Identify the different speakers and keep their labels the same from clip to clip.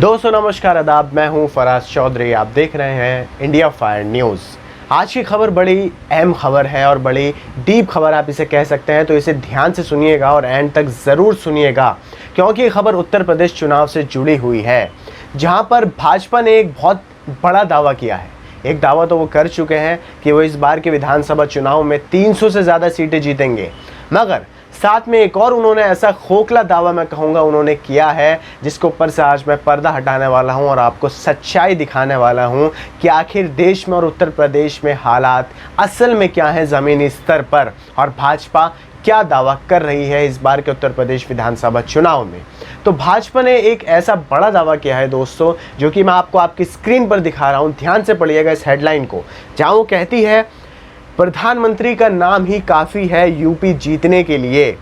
Speaker 1: दोस्तों नमस्कार आदाब, मैं हूं फराज चौधरी। आप देख रहे हैं इंडिया फायर न्यूज़। आज की खबर बड़ी अहम खबर है और बड़ी डीप खबर आप इसे कह सकते हैं, तो इसे ध्यान से सुनिएगा और एंड तक ज़रूर सुनिएगा, क्योंकि ये खबर उत्तर प्रदेश चुनाव से जुड़ी हुई है, जहां पर भाजपा ने एक बहुत बड़ा दावा किया है। एक दावा तो वो कर चुके हैं कि वो इस बार के विधानसभा चुनाव में 300 से ज़्यादा सीटें जीतेंगे, मगर साथ में एक और उन्होंने ऐसा खोखला दावा, मैं कहूँगा, उन्होंने किया है जिसके ऊपर से आज मैं पर्दा हटाने वाला हूँ और आपको सच्चाई दिखाने वाला हूँ कि आखिर देश में और उत्तर प्रदेश में हालात असल में क्या है ज़मीनी स्तर पर, और भाजपा क्या दावा कर रही है इस बार के उत्तर प्रदेश विधानसभा चुनाव में। तो भाजपा ने एक ऐसा बड़ा दावा किया है दोस्तों, जो कि मैं आपको आपकी स्क्रीन पर दिखा रहा हूँ। ध्यान से पढ़िएगा इस हेडलाइन को, जहाँ वो कहती है, प्रधानमंत्री का नाम ही काफ़ी है यूपी जीतने के लिए।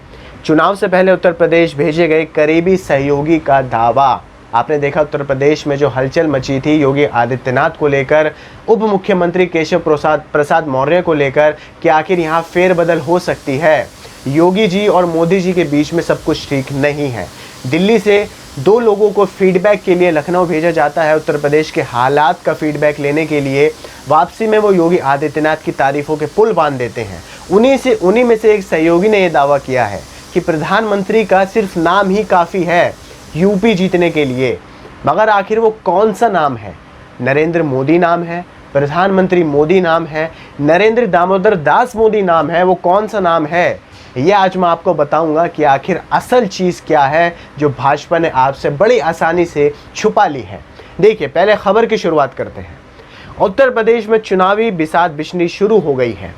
Speaker 1: चुनाव से पहले उत्तर प्रदेश भेजे गए करीबी सहयोगी का दावा। आपने देखा उत्तर प्रदेश में जो हलचल मची थी योगी आदित्यनाथ को लेकर, उप मुख्यमंत्री केशव प्रसाद मौर्य को लेकर, कि आखिर यहाँ फेरबदल हो सकती है। योगी जी और मोदी जी के बीच में सब कुछ ठीक नहीं है। दिल्ली से दो लोगों को फीडबैक के लिए लखनऊ भेजा जाता है, उत्तर प्रदेश के हालात का फीडबैक लेने के लिए। वापसी में वो योगी आदित्यनाथ की तारीफों के पुल बांध देते हैं। उन्हीं में से एक सहयोगी ने यह दावा किया है कि प्रधानमंत्री का सिर्फ नाम ही काफ़ी है यूपी जीतने के लिए। मगर आखिर वो कौन सा नाम है? नरेंद्र मोदी नाम है, प्रधानमंत्री मोदी नाम है, नरेंद्र दामोदर दास मोदी नाम है, वो कौन सा नाम है? ये आज मैं आपको बताऊंगा कि आखिर असल चीज़ क्या है जो भाजपा ने आपसे बड़ी आसानी से छुपा ली है। देखिए, पहले खबर की शुरुआत करते हैं। उत्तर प्रदेश में चुनावी बिसात बिछनी शुरू हो गई है।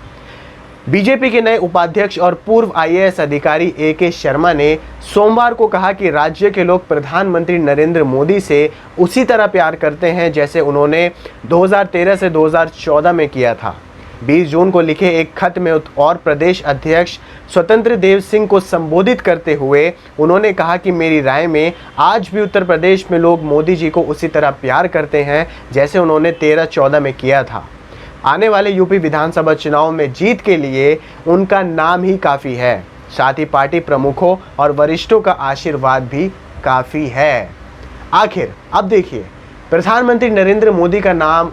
Speaker 1: बीजेपी के नए उपाध्यक्ष और पूर्व आईएएस अधिकारी AK शर्मा ने सोमवार को कहा कि राज्य के लोग प्रधानमंत्री नरेंद्र मोदी से उसी तरह प्यार करते हैं जैसे उन्होंने 2013 से 2014 में किया था। 20 जून को लिखे एक खत में और प्रदेश अध्यक्ष स्वतंत्र देव सिंह को संबोधित करते हुए उन्होंने कहा कि मेरी राय में आज भी उत्तर प्रदेश में लोग मोदी जी को उसी तरह प्यार करते हैं जैसे उन्होंने 13-14 में किया था। आने वाले यूपी विधानसभा चुनाव में जीत के लिए उनका नाम ही काफ़ी है। साथ ही पार्टी प्रमुखों और वरिष्ठों का आशीर्वाद भी काफ़ी है। आखिर अब देखिए, प्रधानमंत्री नरेंद्र मोदी का नाम,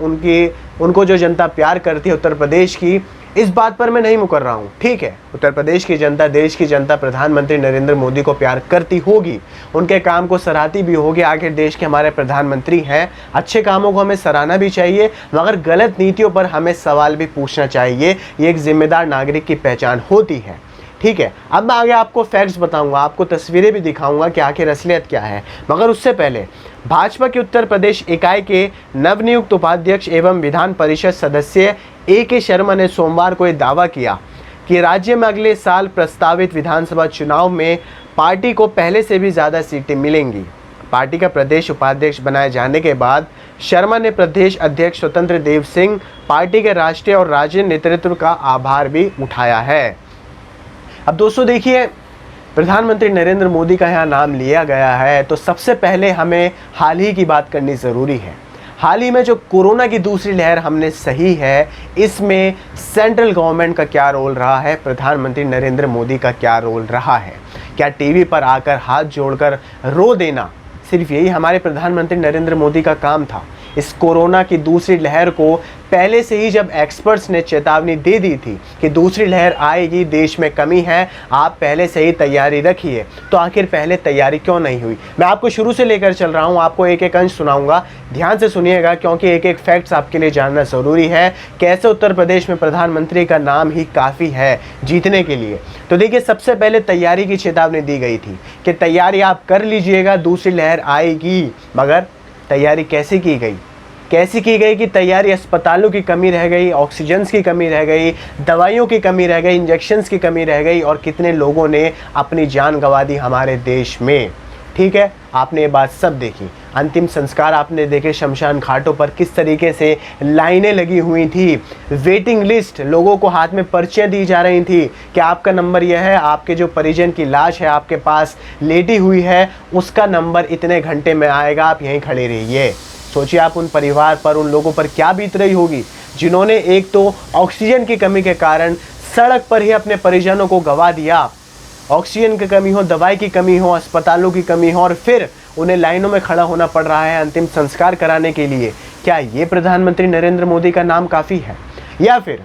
Speaker 1: उनको जो जनता प्यार करती है उत्तर प्रदेश की, इस बात पर मैं नहीं मुकर रहा हूँ। ठीक है, उत्तर प्रदेश की जनता, देश की जनता प्रधानमंत्री नरेंद्र मोदी को प्यार करती होगी, उनके काम को सराहती भी होगी। आखिर देश के हमारे प्रधानमंत्री हैं, अच्छे कामों को हमें सराहना भी चाहिए, मगर गलत नीतियों पर हमें सवाल भी पूछना चाहिए। ये एक जिम्मेदार नागरिक की पहचान होती है। ठीक है, अब मैं आगे आपको फैक्ट्स बताऊंगा, आपको तस्वीरें भी दिखाऊंगा कि आखिर असलियत क्या है। मगर उससे पहले भाजपा की उत्तर प्रदेश इकाई के नवनियुक्त उपाध्यक्ष एवं विधान परिषद सदस्य AK शर्मा ने सोमवार को यह दावा किया कि राज्य में अगले साल प्रस्तावित विधानसभा चुनाव में पार्टी को पहले से भी ज़्यादा सीटें मिलेंगी। पार्टी का प्रदेश उपाध्यक्ष बनाए जाने के बाद शर्मा ने प्रदेश अध्यक्ष स्वतंत्र देव सिंह, पार्टी के राष्ट्रीय और राज्य नेतृत्व का आभार भी उठाया है। अब दोस्तों देखिए, प्रधानमंत्री नरेंद्र मोदी का यहाँ नाम लिया गया है, तो सबसे पहले हमें हाल ही की बात करनी ज़रूरी है। हाल ही में जो कोरोना की दूसरी लहर हमने सही है, इसमें सेंट्रल गवर्नमेंट का क्या रोल रहा है, प्रधानमंत्री नरेंद्र मोदी का क्या रोल रहा है? क्या टीवी पर आकर हाथ जोड़कर रो देना सिर्फ यही हमारे प्रधानमंत्री नरेंद्र मोदी का काम था? इस कोरोना की दूसरी लहर को पहले से ही जब एक्सपर्ट्स ने चेतावनी दे दी थी कि दूसरी लहर आएगी, देश में कमी है, आप पहले से ही तैयारी रखिए, तो आखिर पहले तैयारी क्यों नहीं हुई? मैं आपको शुरू से लेकर चल रहा हूं, आपको एक एक अंश सुनाऊंगा, ध्यान से सुनिएगा, क्योंकि एक एक फैक्ट्स आपके लिए जानना ज़रूरी है। कैसे उत्तर प्रदेश में प्रधानमंत्री का नाम ही काफ़ी है जीतने के लिए। तो देखिए, सबसे पहले तैयारी की चेतावनी दी गई थी कि तैयारी आप कर लीजिएगा, दूसरी लहर आएगी। मगर तैयारी कैसे की गई? कि तैयारी, अस्पतालों की कमी रह गई, ऑक्सीजन की कमी रह गई, दवाइयों की कमी रह गई, इंजेक्शन्स की कमी रह गई, और कितने लोगों ने अपनी जान गंवा दी हमारे देश में। ठीक है, आपने ये बात सब देखी। अंतिम संस्कार आपने देखे, शमशान घाटों पर किस तरीके से लाइनें लगी हुई थी, वेटिंग लिस्ट, लोगों को हाथ में पर्चियाँ दी जा रही थी कि आपका नंबर यह है, आपके जो परिजन की लाश है आपके पास लेटी हुई है, उसका नंबर इतने घंटे में आएगा, आप यहीं खड़े रहिए। सोचिए आप उन परिवार पर, उन लोगों पर क्या बीत रही होगी जिन्होंने एक तो ऑक्सीजन की कमी के कारण सड़क पर ही अपने परिजनों को गंवा दिया, ऑक्सीजन की कमी हो, दवाई की कमी हो, अस्पतालों की कमी हो, और फिर उन्हें लाइनों में खड़ा होना पड़ रहा है अंतिम संस्कार कराने के लिए। क्या ये प्रधानमंत्री नरेंद्र मोदी का नाम काफ़ी है? या फिर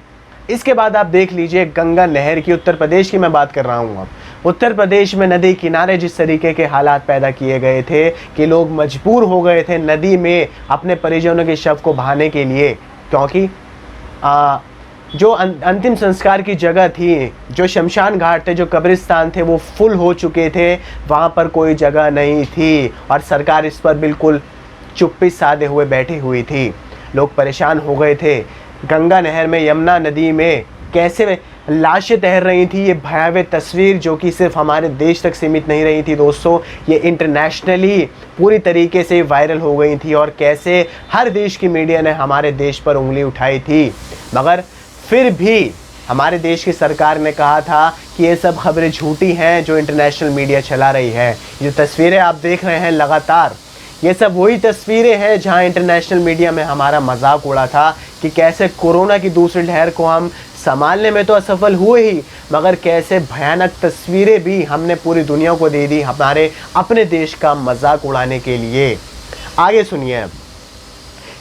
Speaker 1: इसके बाद आप देख लीजिए गंगा नहर की, उत्तर प्रदेश की मैं बात कर रहा हूँ। अब उत्तर प्रदेश में नदी किनारे जिस तरीके के हालात पैदा किए गए थे कि लोग मजबूर हो गए थे नदी में अपने परिजनों के शव को बहाने के लिए, क्योंकि जो अंतिम संस्कार की जगह थी, जो शमशान घाट थे, जो कब्रिस्तान थे, वो फुल हो चुके थे, वहाँ पर कोई जगह नहीं थी और सरकार इस पर बिल्कुल चुप्पी साधे हुए बैठी हुई थी। लोग परेशान हो गए थे। गंगा नहर में, यमुना नदी में कैसे लाशें तैर रही थी, ये भयावह तस्वीर जो कि सिर्फ हमारे देश तक सीमित नहीं रही थी दोस्तों, ये इंटरनेशनली पूरी तरीके से वायरल हो गई थी और कैसे हर देश की मीडिया ने हमारे देश पर उंगली उठाई थी। मगर फिर भी हमारे देश की सरकार ने कहा था कि ये सब खबरें झूठी हैं जो इंटरनेशनल मीडिया चला रही है। जो तस्वीरें आप देख रहे हैं लगातार, ये सब वही तस्वीरें हैं जहां इंटरनेशनल मीडिया में हमारा मजाक उड़ा था कि कैसे कोरोना की दूसरी लहर को हम संभालने में तो असफल हुए ही, मगर कैसे भयानक तस्वीरें भी हमने पूरी दुनिया को दे दी हमारे अपने देश का मजाक उड़ाने के लिए। आगे सुनिए अब,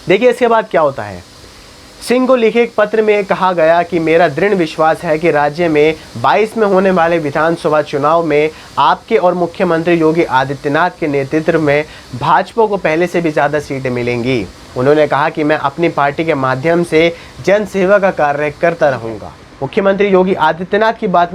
Speaker 1: देखिए इसके बाद क्या होता है। सिंह को लिखे एक पत्र में कहा गया कि मेरा दृढ़ विश्वास है कि राज्य में 22 में होने वाले विधानसभा चुनाव में आपके और मुख्यमंत्री योगी आदित्यनाथ के नेतृत्व में भाजपा को पहले से भी ज़्यादा सीटें मिलेंगी। उन्होंने कहा कि मैं अपनी पार्टी के माध्यम से जन सेवा का कार्य करता रहूँगा। मुख्यमंत्री योगी आदित्यनाथ की बात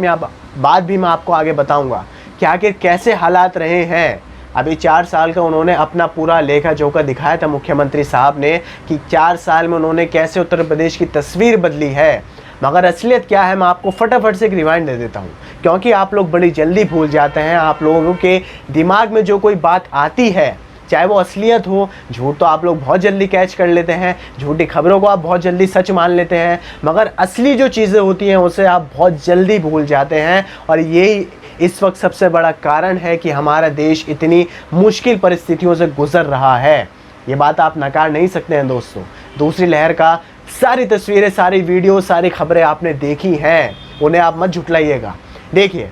Speaker 1: भी मैं आपको आगे बताऊँगा कि आखिर कैसे हालात रहे हैं। अभी 4 साल का उन्होंने अपना पूरा लेखा जोखा दिखाया था मुख्यमंत्री साहब ने कि 4 साल में उन्होंने कैसे उत्तर प्रदेश की तस्वीर बदली है। मगर असलियत क्या है मैं आपको फटाफट से एक रिवाइंड दे देता हूँ, क्योंकि आप लोग बड़ी जल्दी भूल जाते हैं। आप लोगों के दिमाग में जो कोई बात आती है, चाहे वो असलियत हो, झूठ तो आप लोग बहुत जल्दी कैच कर लेते हैं, झूठी खबरों को आप बहुत जल्दी सच मान लेते हैं, मगर असली जो चीज़ें होती हैं उसे आप बहुत जल्दी भूल जाते हैं। और यही इस वक्त सबसे बड़ा कारण है कि हमारा देश इतनी मुश्किल परिस्थितियों से गुजर रहा है। ये बात आप नकार नहीं सकते हैं दोस्तों। दूसरी लहर का सारी तस्वीरें, सारी वीडियो, सारी खबरें आपने देखी हैं, उन्हें आप मत झुठलाइएगा। देखिए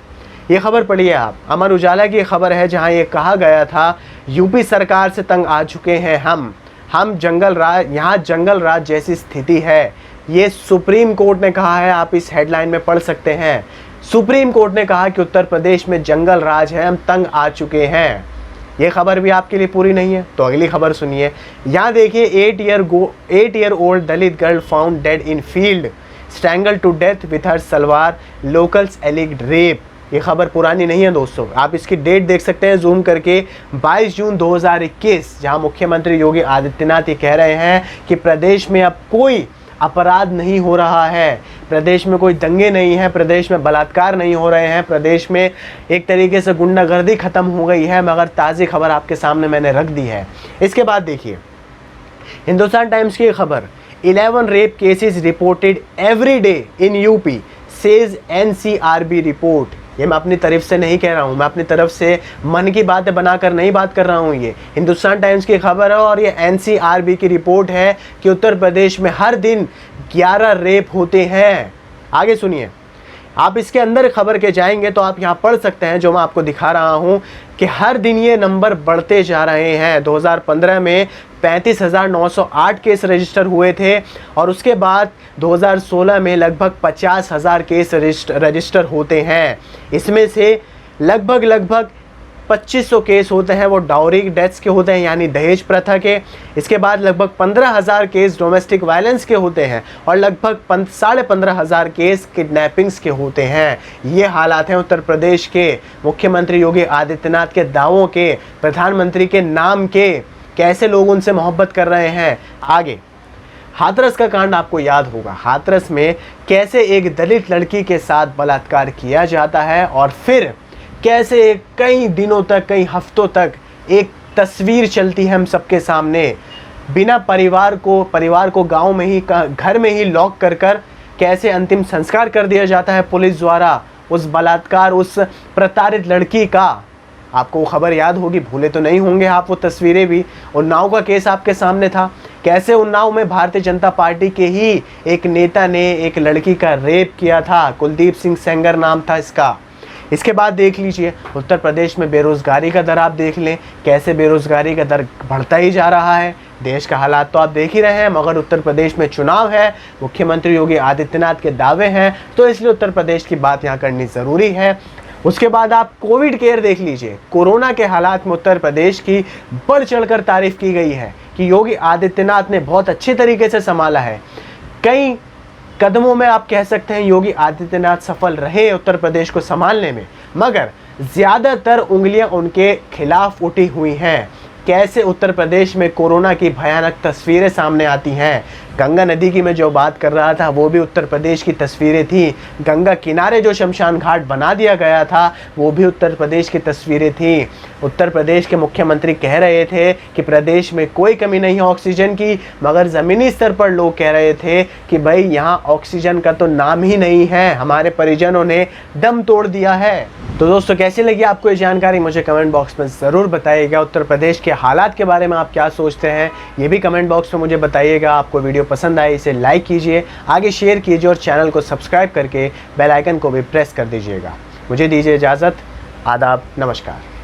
Speaker 1: ये खबर पढ़िए आप, अमर उजाला की खबर है जहां ये कहा गया था यूपी सरकार से तंग आ चुके हैं हम जंगल राज, यहाँ जंगल राज जैसी स्थिति है। ये सुप्रीम कोर्ट ने कहा है, आप इस हेडलाइन में पढ़ सकते हैं। सुप्रीम कोर्ट ने कहा कि उत्तर प्रदेश में जंगल राज है, हम तंग आ चुके हैं। ये खबर भी आपके लिए पूरी नहीं है तो अगली खबर सुनिए। यहाँ देखिए 8 year old Dalit girl found dead in field, strangled to death with her salwar, locals alleged rape. ये खबर पुरानी नहीं है दोस्तों, आप इसकी डेट देख सकते हैं जूम करके, 22 जून 2021, जहां मुख्यमंत्री योगी आदित्यनाथ ये कह रहे हैं कि प्रदेश में अब कोई अपराध नहीं हो रहा है, प्रदेश में कोई दंगे नहीं हैं, प्रदेश में बलात्कार नहीं हो रहे हैं, प्रदेश में एक तरीके से गुंडागर्दी ख़त्म हो गई है। मगर ताज़ी खबर आपके सामने मैंने रख दी है। इसके बाद देखिए हिंदुस्तान टाइम्स की खबर, 11 rape cases reported every day in UP says NCRB report. ये मैं अपनी तरफ से नहीं कह रहा हूँ, मैं अपनी तरफ से मन की बातें बनाकर नहीं बात कर रहा हूँ। ये हिंदुस्तान टाइम्स की खबर है और ये NCRB की रिपोर्ट है कि उत्तर प्रदेश में हर दिन 11 रेप होते हैं। आगे सुनिए, आप इसके अंदर खबर के जाएंगे तो आप यहाँ पढ़ सकते हैं जो मैं आपको दिखा रहा हूँ कि हर दिन ये नंबर बढ़ते जा रहे हैं। 2015 में 35,908 केस रजिस्टर हुए थे और उसके बाद 2016 में लगभग 50,000 केस रजिस्टर होते हैं। इसमें से लगभग 2500 केस होते हैं वो डाउरी डेथ्स के होते हैं, यानी दहेज प्रथा के। इसके बाद लगभग 15,000 केस डोमेस्टिक वायलेंस के होते हैं और लगभग 15,500 केस किडनैपिंग्स के होते हैं। ये हालात हैं उत्तर प्रदेश के। मुख्यमंत्री योगी आदित्यनाथ के दावों के, प्रधानमंत्री के नाम के, कैसे लोग उनसे मोहब्बत कर रहे हैं। आगे हाथरस का कांड आपको याद होगा, हाथरस में कैसे एक दलित लड़की के साथ बलात्कार किया जाता है और फिर कैसे कई दिनों तक, कई हफ्तों तक एक तस्वीर चलती है हम सबके सामने। बिना परिवार को गांव में ही, घर में ही लॉक कर कैसे अंतिम संस्कार कर दिया जाता है पुलिस द्वारा उस बलात्कार, उस प्रताड़ित लड़की का। आपको वो खबर याद होगी, भूले तो नहीं होंगे आप वो तस्वीरें भी। उन्नाव का केस आपके सामने था, कैसे उन्नाव में भारतीय जनता पार्टी के ही एक नेता ने एक लड़की का रेप किया था। कुलदीप सिंह सेंगर नाम था इसका। इसके बाद देख लीजिए उत्तर प्रदेश में बेरोज़गारी का दर आप देख लें, कैसे बेरोज़गारी का दर बढ़ता ही जा रहा है। देश का हालात तो आप देख ही रहे हैं, मगर उत्तर प्रदेश में चुनाव है, मुख्यमंत्री योगी आदित्यनाथ के दावे हैं, तो इसलिए उत्तर प्रदेश की बात यहाँ करनी ज़रूरी है। उसके बाद आप कोविड केयर देख लीजिए, कोरोना के हालात में उत्तर प्रदेश की बढ़ चढ़कर तारीफ की गई है कि योगी आदित्यनाथ ने बहुत अच्छे तरीके से संभाला है। कई कदमों में आप कह सकते हैं योगी आदित्यनाथ सफल रहे उत्तर प्रदेश को संभालने में, मगर ज़्यादातर उंगलियां उनके खिलाफ उठी हुई हैं। कैसे उत्तर प्रदेश में कोरोना की भयानक तस्वीरें सामने आती हैं। गंगा नदी की मैं जो बात कर रहा था वो भी उत्तर प्रदेश की तस्वीरें थी। गंगा किनारे जो शमशान घाट बना दिया गया था वो भी उत्तर प्रदेश की तस्वीरें थी। उत्तर प्रदेश के मुख्यमंत्री कह रहे थे कि प्रदेश में कोई कमी नहीं है ऑक्सीजन की, मगर ज़मीनी स्तर पर लोग कह रहे थे कि भाई यहाँ ऑक्सीजन का तो नाम ही नहीं है, हमारे परिजनों ने दम तोड़ दिया है। तो दोस्तों कैसी लगी आपको ये जानकारी, मुझे कमेंट बॉक्स में ज़रूर बताइएगा। उत्तर प्रदेश के हालात के बारे में आप क्या सोचते हैं ये भी कमेंट बॉक्स में मुझे बताइएगा। आपको वीडियो पसंद आए इसे लाइक कीजिए, आगे शेयर कीजिए और चैनल को सब्सक्राइब करके बेल आइकन को भी प्रेस कर दीजिएगा। मुझे दीजिए इजाज़त। आदाब, नमस्कार।